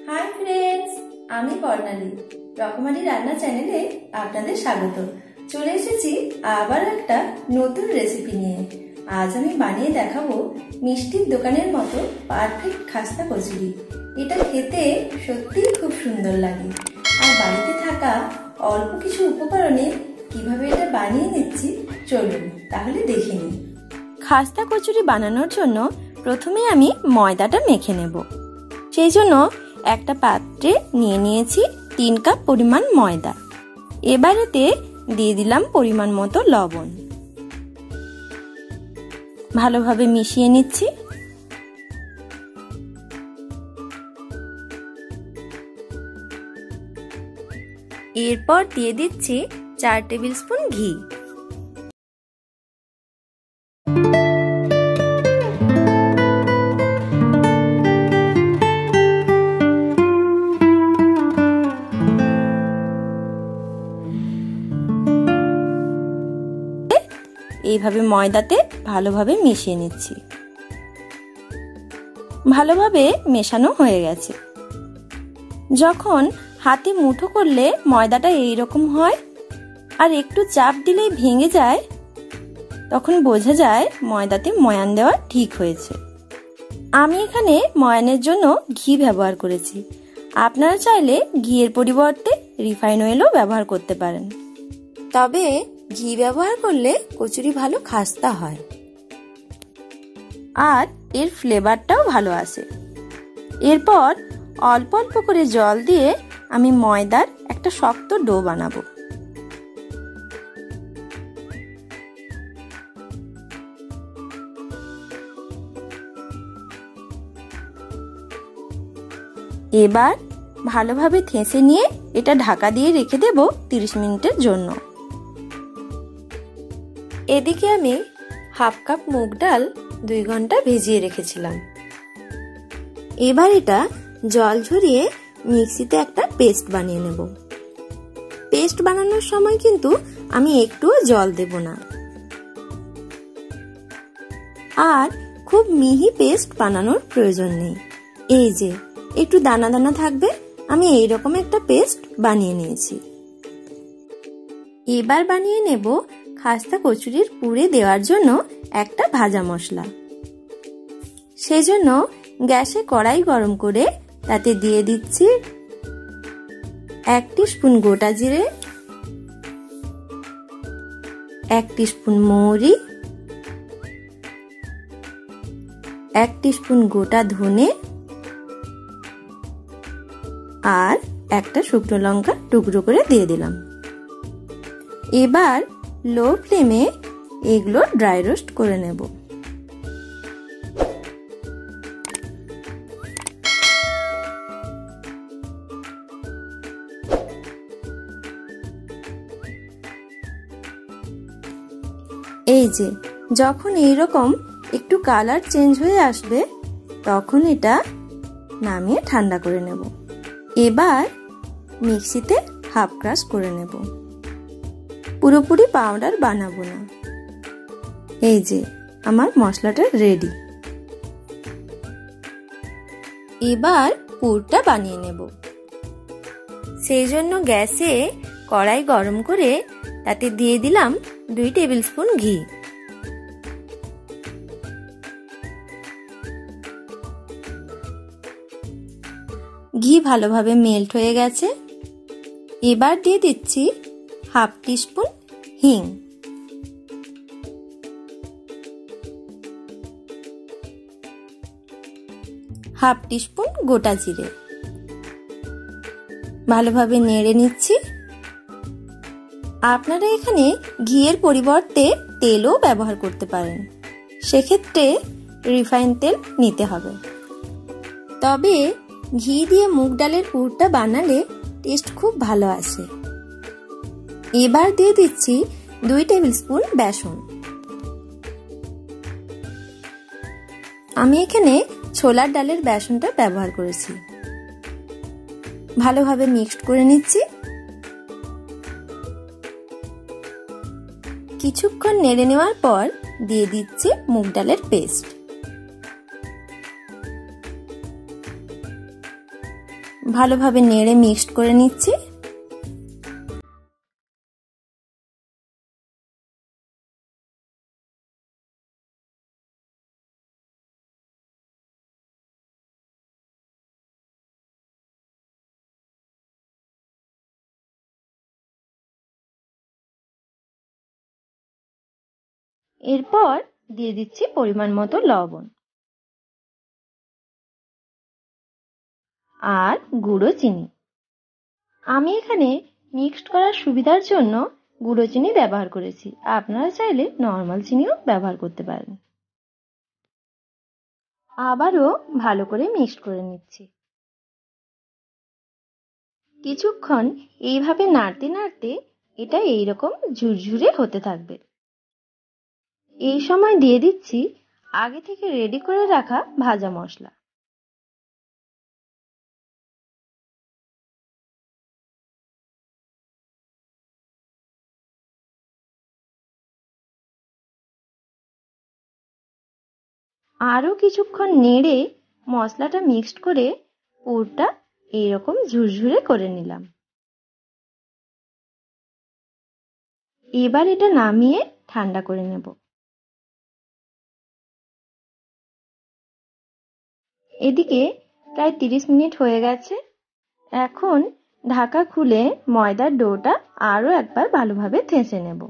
Hi friends, আমি বর্ণালী রকমারি রান্না চ্যানেলে আপনাদের স্বাগত। চলে এসেছি আবার একটা নতুন রেসিপি নিয়ে। আজ আমি বানিয়ে দেখাবো মিষ্টির দোকানের মতো পারফেক্ট খাস্তা কচুরি। এটা খেতে সত্যিই খুব সুন্দর লাগে। আর বাড়িতে থাকা অল্প কিছু উপকরণে কিভাবে এটা বানিয়ে নিচ্ছি চলুন তাহলে দেখে নিই। খাস্তা কচুরি বানানোর জন্য প্রথমে আমি ময়দাটা মেখে নেব। সেই জন্য একটা পাত্রে নিয়ে নিয়েছি 3 কাপ পরিমাণ ময়দা। এবারেতে দিয়ে দিলাম পরিমাণ মতো লবণ। ভালোভাবে মিশিয়ে নিচ্ছি। এরপর দিয়ে দিচ্ছি 4 টেবিল স্পুন ঘি। এইভাবে ময়দাতে ভালোভাবে মিশিয়ে নিচ্ছি। ভালোভাবে মেশানো হয়ে গেছে। যখন হাতে মুঠো করলে ময়দাটা এইরকম হয় আর একটু চাপ দিলেই ভেঙে যায়, তখন বোঝা যায় ময়দাতে ময়ান দেওয়া ঠিক হয়েছে। আমি এখানে ময়ানের জন্য ঘি ব্যবহার করেছি। আপনারা চাইলে ঘিয়ের পরিবর্তে রিফাইন অয়েলও ব্যবহার করতে পারেন। তবে ঘি ব্যবহার করলে কচুরি ভালো খাস্তা হয় আর এর ফ্লেভারটাও ভালো আসে। এরপর অল্প অল্প করে জল দিয়ে আমি ময়দার একটা শক্ত ডো বানাবো। এবার ভালোভাবে থেঁচে নিয়ে এটা ঢাকা দিয়ে রেখে দেব 30 মিনিটের জন্য। এদিকে আমি হাফ কাপ মুগ ডাল 2 ঘন্টা ভিজিয়ে রেখেছিলাম। এবার এটা জল ঝরিয়ে মিক্সিতে একটা পেস্ট বানিয়ে নেব। পেস্ট বানানোর সময় কিন্তু আমি একটুও জল দেব না। আর খুব মিহি পেস্ট বানানোর প্রয়োজন নেই। এই যে একটু দানা দানা থাকবে, আমি এইরকম একটা পেস্ট বানিয়ে নিয়েছি। এবার বানিয়ে নেব খাস্তা কচুরির পুরে দেওয়ার জন্য একটা ভাজা মশলা। সেজন্য গ্যাসে কড়াই গরম করে তাতে দিয়ে দিচ্ছি 1 টিস্পুন গোটা জিরে, 1 টিস্পুন মৌরি, 1 টিস্পুন গোটা ধনে আর একটা শুকনো লঙ্কা টুকরো করে দিয়ে দিলাম। এবার লো ফ্লেমে এগুলো ড্রাই রোস্ট করে নেব। এই যে যখন এইরকম একটু কালার চেঞ্জ হয়ে আসবে, তখন এটা নামিয়ে ঠান্ডা করে নেব। এবার মিক্সিতে হাফ ক্রাশ করে নেব। পুরোপুরি পাউডার বানাবো না। এই যে আমার মশলাটা রেডি। এবার পুরটা বানিয়ে নেব। সেই জন্য গ্যাসে কড়াই গরম করে তাতে দিয়ে দিলাম 2 টেবিল স্পুন ঘি। ঘি ভালোভাবে মেল্ট হয়ে গেছে। এবার দিয়ে দিচ্ছি হাফ টিস্পুন হিং, হাফ টিস্পুন গোটা জিরে। ভালোভাবে নেড়ে নিচ্ছি। আপনারা এখানে ঘিয়ের পরিবর্তে তেলও ব্যবহার করতে পারেন। সেক্ষেত্রে রিফাইন তেল নিতে হবে। তবে ঘি দিয়ে মুগ ডালের পুরটা বানালে টেস্ট খুব ভালো আসে। এবার দিয়ে দিচ্ছি 2 টেবিল স্পুন বেসন। আমি এখানে ছোলার ডালের বেসনটা ব্যবহার করেছি। ভালোভাবে মিক্সড করে নিচ্ছি। কিছুক্ষণ নেড়ে নেওয়ার পর দিয়ে দিচ্ছি মুগ ডালের পেস্ট। ভালোভাবে নেড়ে মিক্সড করে নিচ্ছি। এরপর দিয়ে দিচ্ছি পরিমাণ মতো লবণ আর গুঁড়ো চিনি। আমি এখানে মিক্সড করার সুবিধার জন্য গুঁড়ো চিনি ব্যবহার করেছি, আপনারা চাইলে নর্মাল চিনিও ব্যবহার করতে পারেন। আবারও ভালো করে মিক্সড করে নিচ্ছি। কিছুক্ষণ এইভাবে নাড়তে নাড়তে এটা এইরকম ঝুরঝুরে হতে থাকবে। এই সময় দিয়ে দিচ্ছি আগে থেকে রেডি করে রাখা ভাজা মশলা। আরও কিছুক্ষণ নেড়ে মশলাটা মিক্সড করে পুরটা এইরকম ঝুরঝুরে করে নিলাম। এবার এটা নামিয়ে ঠান্ডা করে নেব। এদিকে প্রায় 30 মিনিট হয়ে গেছে। এখন ঢাকা খুলে ময়দার ডোটা আরও একবার ভালোভাবে থেঁচে নেব।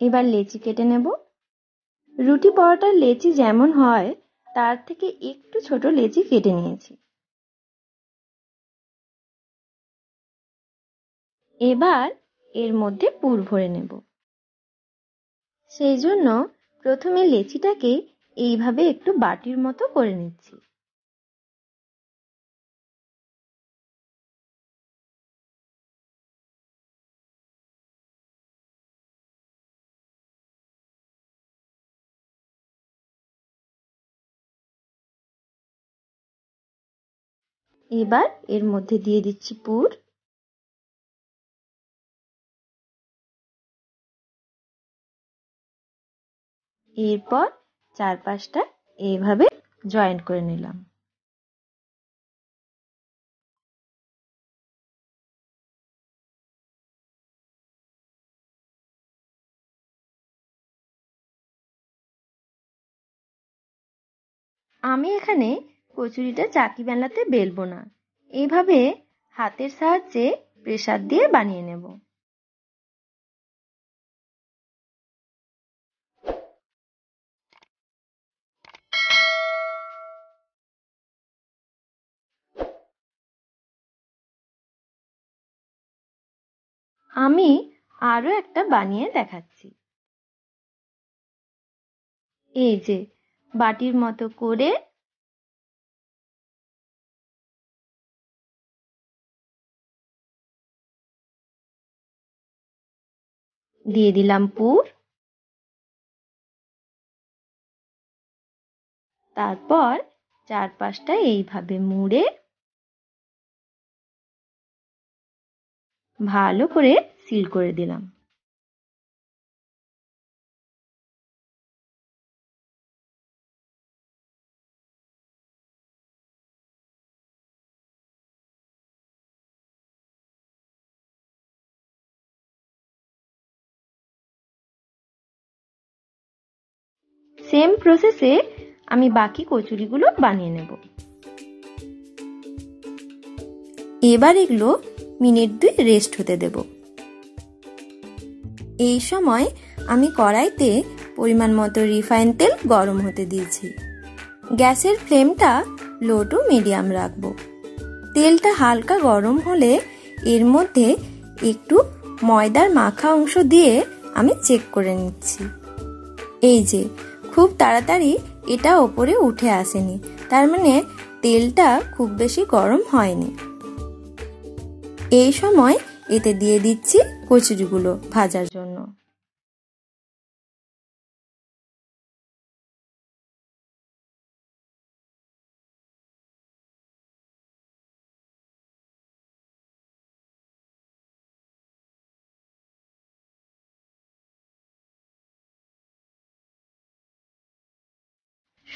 এবার লেচি কেটে নেব। রুটি পরোটার লেচি যেমন হয় তার থেকে একটু ছোট লেচি কেটে নিয়েছি। এবার এর মধ্যে পুর ভরে নেব। সেই জন্য প্রথমে লেচিটাকে এইভাবে একটু বাটির মতো করে নিচ্ছি। এবার এর মধ্যে দিয়ে দিচ্ছি পুর। এরপর চারপাশটা এইভাবে জয়েন্ট করে নিলাম। আমি এখানে কচুরিটা চাকি বেলাতে বেলবো না, এইভাবে হাতের সাহায্যে প্রেসার দিয়ে বানিয়ে নেব। আমি আরো একটা বানিয়ে দেখাচ্ছি। এই যে বাটির মতো করে দিয়ে দিলাম পুর, তারপর চারপাশটা এইভাবে মুড়ে ভালো করে সিল করে দিলাম। সেম প্রসেসে আমি বাকি কচুরিগুলো বানিয়ে নেব। এবার এগুলো মিনিট 2 রেস্ট হতে দেব। এই সময় আমি কড়াইতে পরিমাণ মতো রিফাইন তেল গরম হতে দিয়েছি। গ্যাসের ফ্লেমটা লো টু মিডিয়াম রাখবো। তেলটা হালকা গরম হলে এর মধ্যে একটু ময়দার মাখা অংশ দিয়ে আমি চেক করে নিচ্ছি। এই যে খুব তাড়াতাড়ি এটা ওপরে উঠে আসেনি, তার মানে তেলটা খুব বেশি গরম হয়নি। এই সময় এতে দিয়ে দিচ্ছি কচুরিগুলো ভাজার জন্য।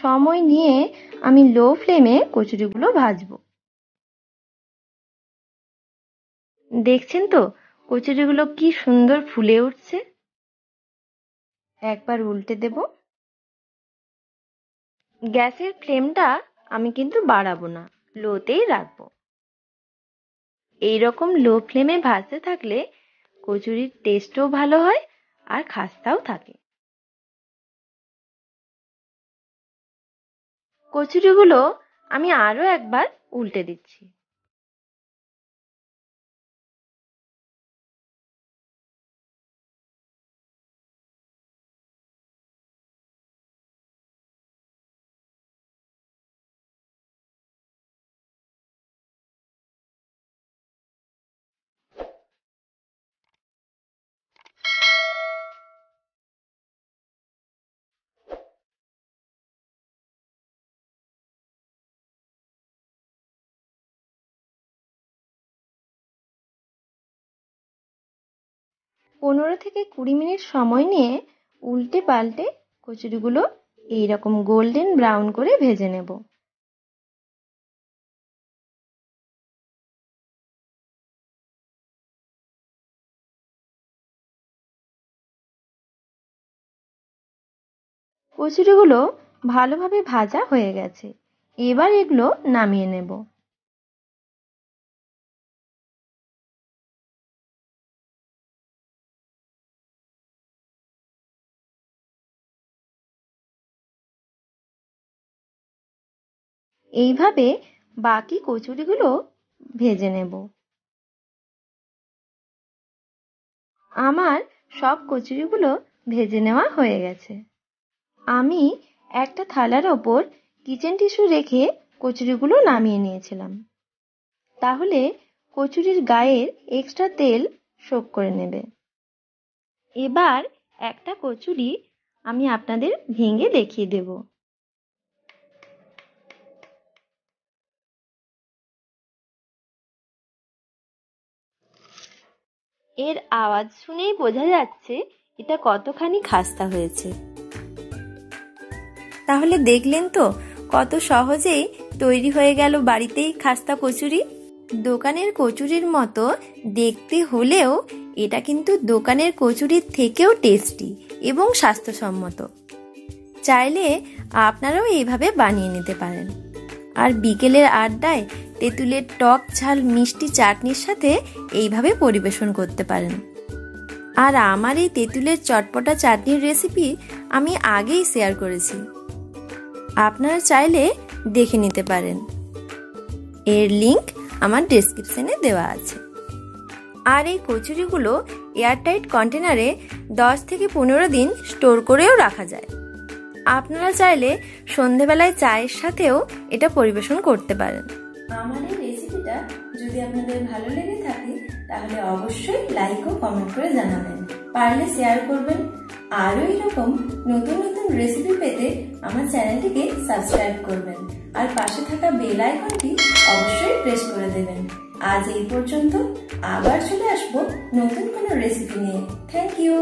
সময় নিয়ে আমি লো ফ্লেমে কচুরিগুলো ভাজবো। দেখছেন তো কচুরিগুলো কি সুন্দর ফুলে উঠছে। একবার উল্টে দেব। গ্যাসের ফ্লেমটা আমি কিন্তু বাড়াবো না, লোতেই রাখবো। এইরকম লো ফ্লেমে ভাজতে থাকলে কচুরির টেস্টও ভালো হয় আর খাস্তাও থাকে। কচুরিগুলো আমি আরো একবার উল্টে দিচ্ছি। পনেরো থেকে 20 মিনিট সময় নিয়ে উল্টে পাল্টে কচুরিগুলো এইরকম গোল্ডেন ব্রাউন করে ভেজে নেব। কচুরিগুলো ভালোভাবে ভাজা হয়ে গেছে, এবার এগুলো নামিয়ে নেব। এইভাবে বাকি কচুরিগুলো ভেজে নেব। আমার সব কচুরিগুলো ভেজে নেওয়া হয়ে গেছে। আমি একটা থালার ওপর কিচেন টিস্যু রেখে কচুরিগুলো নামিয়ে নিয়েছিলাম। তাহলে কচুরির গায়ের এক্সট্রা তেল শোক করে নেবে। এবার একটা কচুরি আমি আপনাদের ভেঙে দেখিয়ে দেব। এর আওয়াজ শুনেই বোঝা যাচ্ছে এটা কতখানি খাস্তা হয়েছে। তাহলে দেখলেন তো কত সহজেই তৈরি হয়ে গেল বাড়িতেই খাস্তা কচুরি। দোকানের কচুরির মতো দেখতে হলেও এটা কিন্তু দোকানের কচুরির থেকেও টেস্টি এবং স্বাস্থ্যসম্মত। চাইলে আপনারাও এইভাবে বানিয়ে নিতে পারেন। আর বিকেলের আড্ডায় তেঁতুলের টক ঝাল মিষ্টি চাটনির সাথে এইভাবে পরিবেশন করতে পারেন। আর আমার এই তেঁতুলের চটপটা চাটনির রেসিপি আমি আগেই শেয়ার করেছি, আপনারা চাইলে দেখে নিতে পারেন। এর লিংক আমার ডেসক্রিপশনে দেওয়া আছে। আর এই কচুরিগুলো এয়ারটাইট কন্টেনারে 10 থেকে 15 দিন স্টোর করেও রাখা যায়। আপনারা চাইলে সন্ধেবেলায় চায়ের সাথেও এটা পরিবেশন করতে পারেন। আমার এই রেসিপিটা যদি আপনাদের ভালো লেগে থাকে তাহলে অবশ্যই লাইক ও কমেন্ট করে জানাবেন, পারলে শেয়ার করবেন। আরও এরকম নতুন নতুন রেসিপি পেতে আমার চ্যানেলটিকে সাবস্ক্রাইব করবেন আর পাশে থাকা বেল আইকনটি অবশ্যই প্রেস করে দেবেন। আজ এই পর্যন্ত, আবার চলে আসবো নতুন কোনো রেসিপি নিয়ে। Thank you.